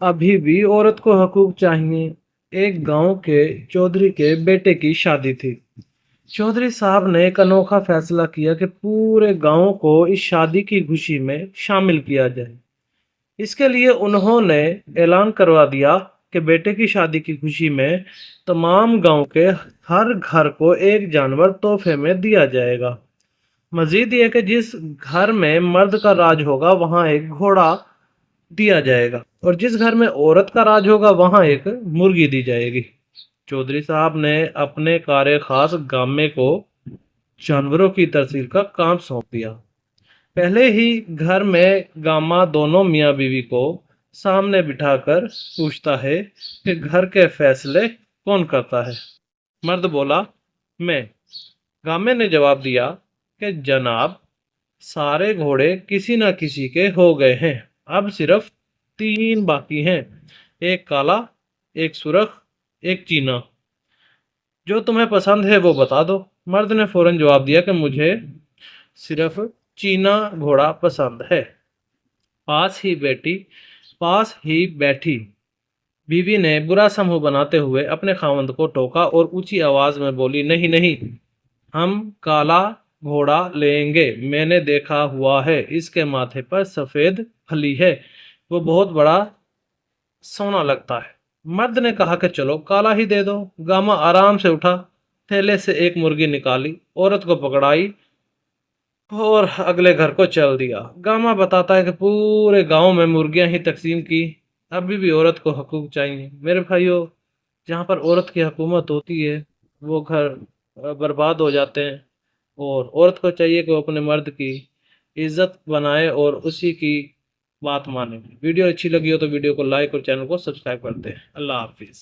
अभी भी औरत को हकूक चाहिए। एक गांव के चौधरी के बेटे की शादी थी। चौधरी साहब ने एक अनोखा फैसला किया कि पूरे गांव को इस शादी की खुशी में शामिल किया जाए। इसके लिए उन्होंने ऐलान करवा दिया कि बेटे की शादी की खुशी में तमाम गांव के हर घर को एक जानवर तोहफे में दिया जाएगा। मजीद ये कि जिस घर में मर्द का राज होगा वहां एक घोड़ा दिया जाएगा और जिस घर में औरत का राज होगा वहां एक मुर्गी दी जाएगी। चौधरी साहब ने अपने कार्य खास गामे को जानवरों की तरसील का काम सौंप दिया। पहले ही घर में गामा दोनों मियाँ बीवी को सामने बिठाकर पूछता है कि घर के फैसले कौन करता है। मर्द बोला, मैं। गामे ने जवाब दिया कि जनाब, सारे घोड़े किसी न किसी के हो गए हैं, अब सिर्फ 3 बाकी हैं, एक काला, एक सुरख, एक चीना। जो तुम्हें पसंद है वो बता दो। मर्द ने फौरन जवाब दिया कि मुझे सिर्फ चीना घोड़ा पसंद है। पास ही बेटी पास ही बैठी बीवी ने बुरा सा मुंह बनाते हुए अपने खावंद को टोका और ऊंची आवाज में बोली, नहीं नहीं, हम काला घोड़ा लेंगे। मैंने देखा हुआ है, इसके माथे पर सफेद फली है, वो बहुत बड़ा सोना लगता है। मर्द ने कहा कि चलो काला ही दे दो। गामा आराम से उठा, थैले से एक मुर्गी निकाली, औरत को पकड़ाई और अगले घर को चल दिया। गामा बताता है कि पूरे गांव में मुर्गियां ही तकसीम की, अभी भी औरत को हकूक चाहिए। मेरे भाइयों, जहाँ पर औरत की हुकूमत होती है वो घर बर्बाद हो जाते हैं, और औरत को चाहिए कि वो अपने मर्द की इज्जत बनाए और उसी की बात माने। वीडियो अच्छी लगी हो तो वीडियो को लाइक और चैनल को सब्सक्राइब करते हैं। अल्लाह हाफिज़।